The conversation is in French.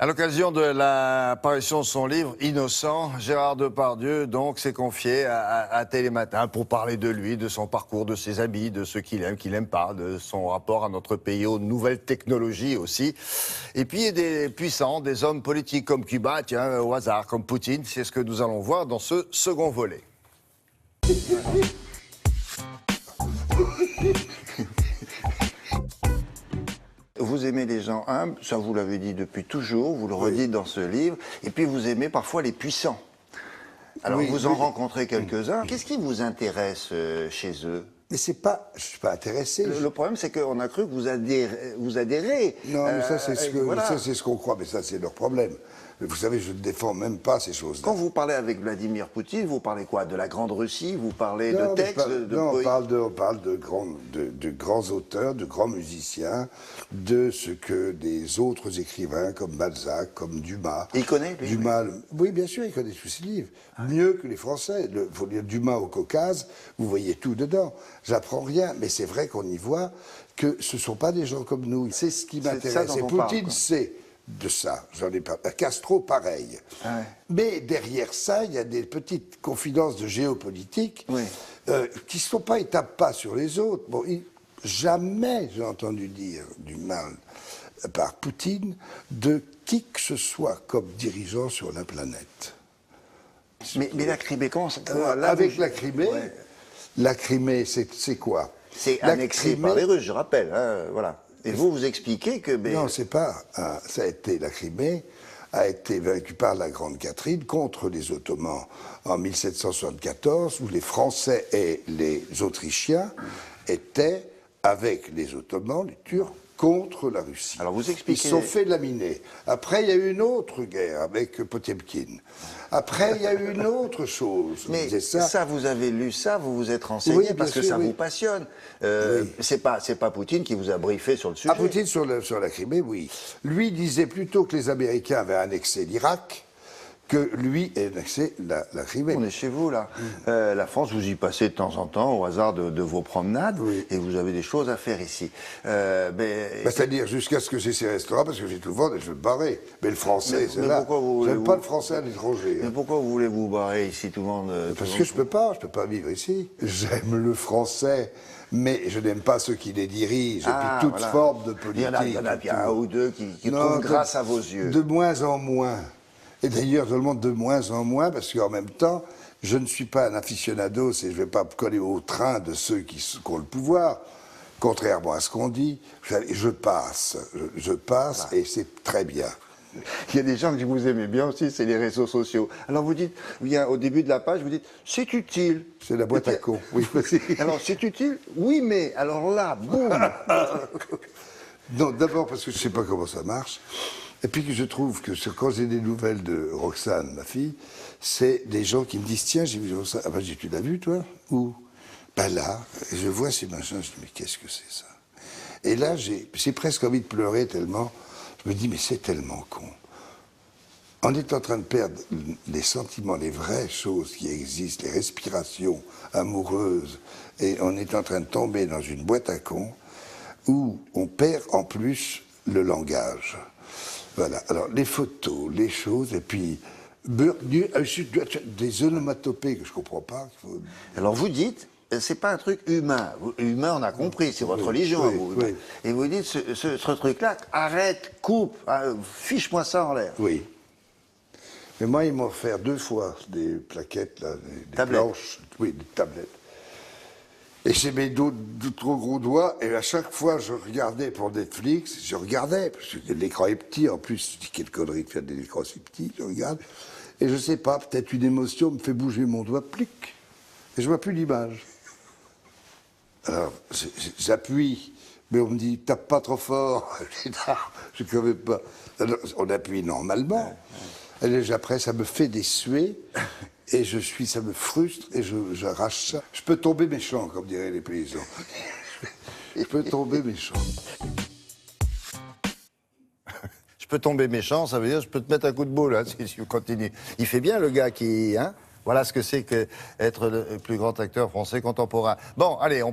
À l'occasion de l'apparition de son livre Innocent, Gérard Depardieu donc s'est confié à Télématin pour parler de lui, de son parcours, de ses amis, de ceux qu'il aime pas, de son rapport à notre pays, aux nouvelles technologies aussi. Et puis des puissants, des hommes politiques comme Cuba, tiens, au hasard, comme Poutine. C'est ce que nous allons voir dans ce second volet. Vous aimez les gens humbles, ça vous l'avez dit depuis toujours, vous le redites dans ce livre, et puis vous aimez parfois les puissants. Alors vous en rencontrez quelques-uns. Qu'est-ce qui vous intéresse chez eux? Mais c'est pas, je suis pas intéressé. Le problème, c'est qu'on a cru que vous adhérez. Non, mais ça, c'est ce que, voilà. ça, c'est ce qu'on croit, mais ça, c'est leur problème. Vous savez, je ne défends même pas ces choses-là. Quand vous parlez avec Vladimir Poutine, vous parlez quoi? De la Grande Russie? Vous parlez de textes? Non, on parle de grands auteurs, de grands musiciens, de ce que des autres écrivains, comme Balzac, comme Dumas... Il connaît, lui? Dumas, oui, bien sûr, il connaît tous ses livres. Mieux que les Français. Il faut lire Dumas au Caucase, vous voyez tout dedans. J'apprends rien, mais c'est vrai qu'on y voit que ce ne sont pas des gens comme nous. C'est ce qui m'intéresse. Et Poutine, c'est de ça. J'en ai pas. Castro, pareil. Ah ouais. Mais derrière ça, il y a des petites confidences de géopolitique qui ne sont pas étapent pas sur les autres. Bon, jamais j'ai entendu dire du mal par Poutine de qui que ce soit comme dirigeant sur la planète. Mais la Crimée, comment ça avec la Crimée, la Crimée, c'est quoi? C'est annexé par les Russes, je rappelle. Hein, voilà. Et vous expliquez que... Non, c'est pas... ça a été... La Crimée a été vaincue par la Grande Catherine contre les Ottomans en 1774, où les Français et les Autrichiens étaient, avec les Ottomans, les Turcs, contre la Russie. Alors vous expliquez... Ils se sont fait laminer. Après, il y a eu une autre guerre avec Potemkin. Après, il y a eu une autre chose. Mais ça, vous avez lu ça, vous vous êtes renseigné parce que ça vous passionne. C'est pas Poutine qui vous a briefé sur le sujet. Poutine sur la Crimée, oui. Lui disait plutôt que les Américains avaient annexé l'Irak que lui ait annexé la Crimée. On est chez vous, là. La France, vous y passez de temps en temps, au hasard de vos promenades, et vous avez des choses à faire ici. C'est-à-dire jusqu'à ce que j'ai ces restaurants, parce que j'ai tout le vendre et je veux me barrer. Mais le français, c'est là. J'aime pas le français à l'étranger. Mais pourquoi vous voulez vous barrer ici, tout le monde Parce que je peux pas vivre ici. J'aime le français, mais je n'aime pas ceux qui les dirigent, et puis toute forme de politique. Il y en a bien un ou deux qui trouvent grâce à vos yeux. De moins en moins. Et d'ailleurs, je le montre de moins en moins, parce qu'en même temps, je ne suis pas un aficionado, et je ne vais pas me coller au train de ceux qui ont le pouvoir, contrairement à ce qu'on dit. Je passe, et c'est très bien. Il y a des gens que vous aimez bien aussi, c'est les réseaux sociaux. Alors vous dites, au début de la page, vous dites, c'est utile. C'est la boîte à con, oui. Alors c'est utile, oui, mais alors là, boum. Non, d'abord parce que je ne sais pas comment ça marche. Et puis que je trouve que quand j'ai des nouvelles de Roxane, ma fille, c'est des gens qui me disent, tiens, j'ai vu Roxane. Ah ben, tu l'as vu, toi? Où? Ben là, je vois ces machins, je dis, mais qu'est-ce que c'est ça? Et là, j'ai presque envie de pleurer tellement, je me dis, mais c'est tellement con. On est en train de perdre les sentiments, les vraies choses qui existent, les respirations amoureuses, et on est en train de tomber dans une boîte à cons où on perd en plus le langage. Voilà, alors les photos, les choses, et puis des onomatopées que je ne comprends pas. Alors vous dites, c'est pas un truc humain. Humain, on a compris, c'est votre religion. Oui. Et vous dites, ce truc-là, arrête, coupe, fiche-moi ça en l'air. Oui. Mais moi, ils m'ont offert 2 fois des plaquettes, là, des planches, des tablettes. Et j'ai mes trop gros doigts, et à chaque fois, je regardais pour Netflix, parce que l'écran est petit, en plus, je dis quelle connerie de faire des écrans si petits, je regarde, et je sais pas, peut-être une émotion me fait bouger mon doigt, plic, et je vois plus l'image. Alors, j'appuie, mais on me dit, tape pas trop fort, je ne quand même pas. Alors, on appuie normalement, et après, ça me fait des suées, et ça me frustre, et j'arrache ça. Je peux tomber méchant, comme diraient les paysans. Je peux tomber méchant. Je peux tomber méchant, ça veut dire je peux te mettre un coup de boule, hein, si tu continues. Il fait bien, le gars qui... Hein, voilà ce que c'est qu'être le plus grand acteur français contemporain. Bon, allez, on